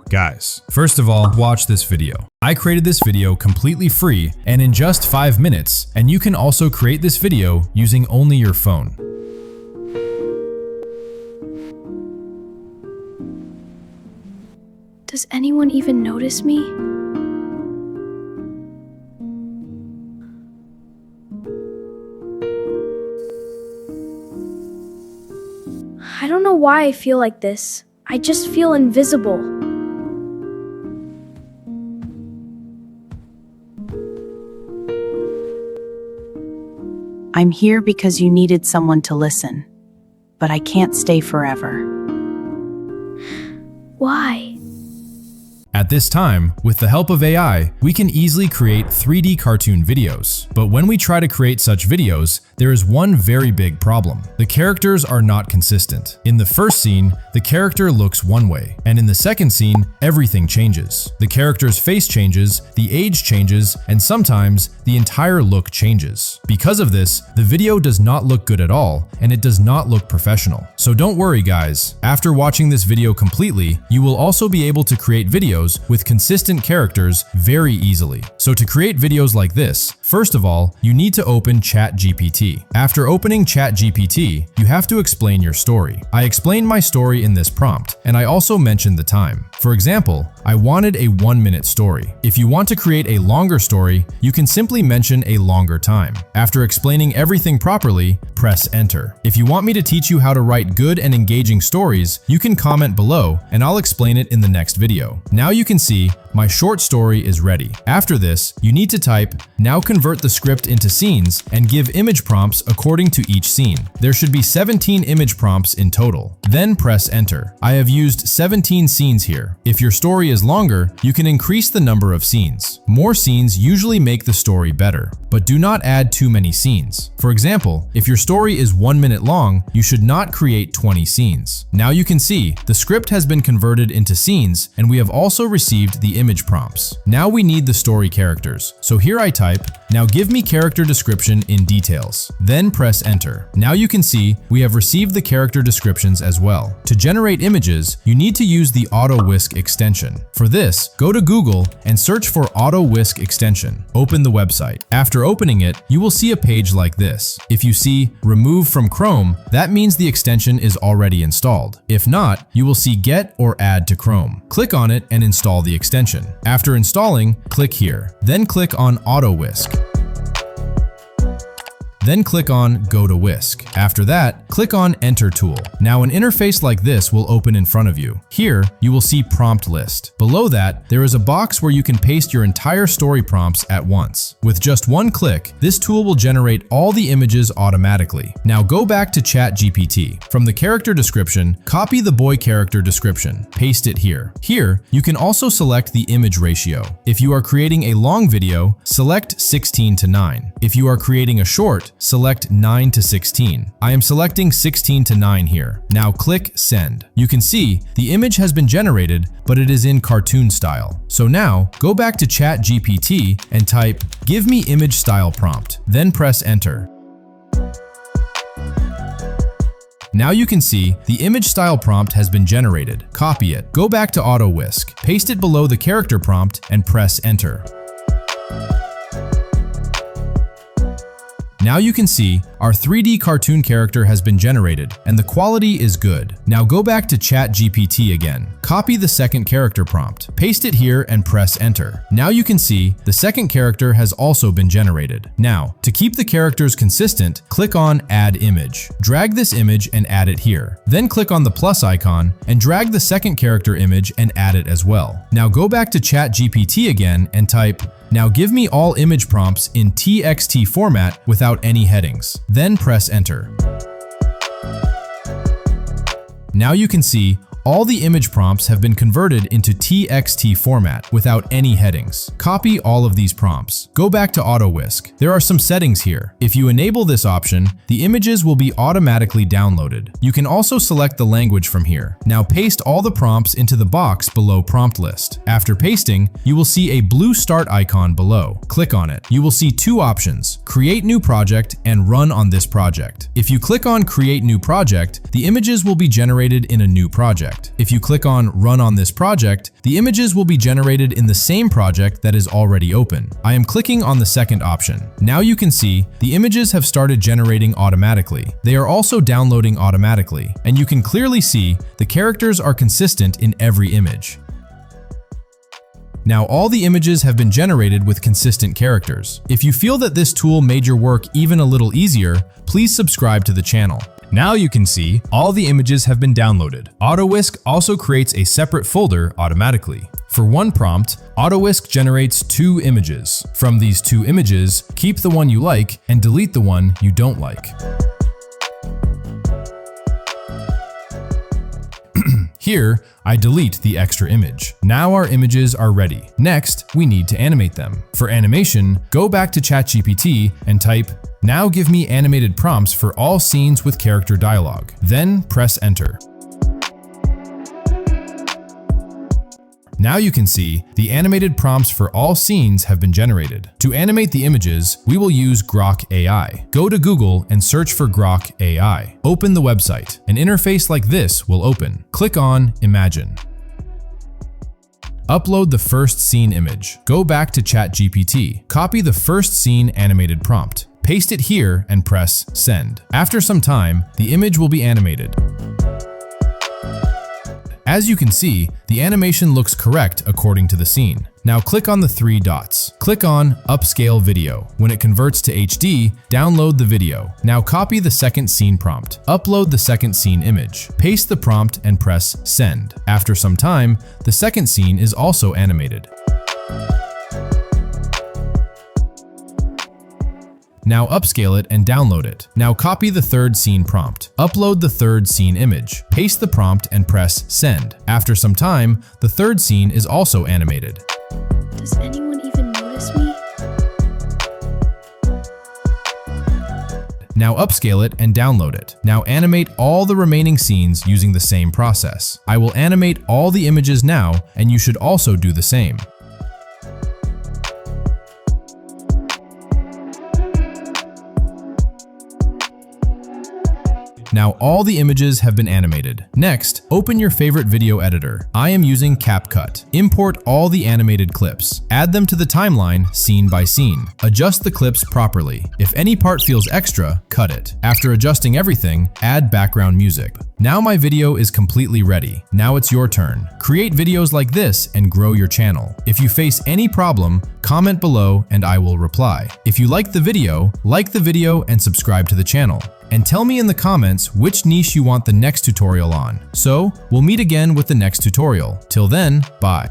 Guys, first of all, watch this video. I created this video completely free and in just 5 minutes, and you can also create this video using only your phone. Does anyone even notice me? I don't know why I feel like this. I just feel invisible. I'm here because you needed someone to listen, but I can't stay forever. Why? At this time, with the help of AI, we can easily create 3D cartoon videos. But when we try to create such videos, there is one very big problem. The characters are not consistent. In the first scene, the character looks one way, and in the second scene, everything changes. The character's face changes, the age changes, and sometimes the entire look changes. Because of this, the video does not look good at all, and it does not look professional. So don't worry guys, after watching this video completely, you will also be able to create videos with consistent characters very easily. So to create videos like this, first of all, you need to open ChatGPT. After opening ChatGPT, you have to explain your story. I explained my story in this prompt, and I also mentioned the time. For example, I wanted a 1-minute story. If you want to create a longer story, you can simply mention a longer time. After explaining everything properly, press enter. If you want me to teach you how to write good and engaging stories, you can comment below and I'll explain it in the next video. Now you can see my short story is ready. After this, you need to type, now convert the script into scenes and give image prompts according to each scene. There should be 17 image prompts in total. Then press enter. I have used 17 scenes here. If your story is longer, you can increase the number of scenes. More scenes usually make the story better, but do not add too many scenes. For example, if your story is 1 minute long, you should not create 20 scenes. Now you can see the script has been converted into scenes and we have also received the image prompts. Now we need the story characters. So here I type, now give me character description in details. Then press enter. Now you can see we have received the character descriptions as well. To generate images, you need to use the Auto Whisk extension. For this, go to Google and search for Auto Whisk extension. Open the website. After opening it, you will see a page like this. If you see remove from Chrome, that means the extension is already installed. If not, you will see get or add to Chrome. Click on it and install the extension. After installing, click here. Then click on Auto Whisk. Then click on Go to Whisk. After that, click on Enter Tool. Now an interface like this will open in front of you. Here, you will see Prompt List. Below that, there is a box where you can paste your entire story prompts at once. With just one click, this tool will generate all the images automatically. Now go back to ChatGPT. From the character description, copy the boy character description. Paste it here. Here, you can also select the image ratio. If you are creating a long video, select 16:9. If you are creating a short, select 9:16. I am selecting 16:9 here. Now click Send. You can see the image has been generated, but it is in cartoon style. So now go back to ChatGPT and type, give me image style prompt. Then press enter. Now you can see the image style prompt has been generated. Copy it. Go back to Auto Whisk. Paste it below the character prompt and press enter. Now you can see our 3D cartoon character has been generated and the quality is good. Now go back to ChatGPT again. Copy the second character prompt. Paste it here and press enter. Now you can see the second character has also been generated. Now, to keep the characters consistent, click on Add Image. Drag this image and add it here. Then click on the plus icon and drag the second character image and add it as well. Now go back to ChatGPT again and type, now give me all image prompts in TXT format without any headings. Then press enter. Now you can see all the image prompts have been converted into TXT format without any headings. Copy all of these prompts. Go back to Auto Whisk. There are some settings here. If you enable this option, the images will be automatically downloaded. You can also select the language from here. Now paste all the prompts into the box below Prompt List. After pasting, you will see a blue start icon below. Click on it. You will see two options, Create New Project and Run on this project. If you click on Create New Project, the images will be generated in a new project. project. If you click on Run on this project, the images will be generated in the same project that is already open. I am clicking on the second option. Now you can see the images have started generating automatically. They are also downloading automatically, and you can clearly see the characters are consistent in every image. Now all the images have been generated with consistent characters. If you feel that this tool made your work even a little easier, please subscribe to the channel. Now you can see all the images have been downloaded. AutoWhisk also creates a separate folder automatically. For one prompt, AutoWhisk generates 2 images. From these 2 images, keep the one you like and delete the one you don't like. Here, I delete the extra image. Now our images are ready. Next, we need to animate them. For animation, go back to ChatGPT and type, "Now give me animated prompts for all scenes with character dialogue." Then press enter. Now you can see the animated prompts for all scenes have been generated. To animate the images, we will use Grok AI. Go to Google and search for Grok AI. Open the website. An interface like this will open. Click on Imagine. Upload the first scene image. Go back to ChatGPT. Copy the first scene animated prompt. Paste it here and press Send. After some time, the image will be animated. As you can see, the animation looks correct according to the scene. Now click on the 3 dots. Click on Upscale Video. When it converts to HD, download the video. Now copy the second scene prompt. Upload the second scene image. Paste the prompt and press Send. After some time, the second scene is also animated. Now upscale it and download it. Now copy the third scene prompt. Upload the third scene image. Paste the prompt and press Send. After some time, the third scene is also animated. Does anyone even notice me? Now upscale it and download it. Now animate all the remaining scenes using the same process. I will animate all the images now, and you should also do the same. Now all the images have been animated. Next, open your favorite video editor. I am using CapCut. Import all the animated clips. Add them to the timeline scene by scene. Adjust the clips properly. If any part feels extra, cut it. After adjusting everything, add background music. Now my video is completely ready. Now it's your turn. Create videos like this and grow your channel. If you face any problem, comment below and I will reply. If you like the video and subscribe to the channel. And tell me in the comments which niche you want the next tutorial on. So, we'll meet again with the next tutorial. Till then, bye.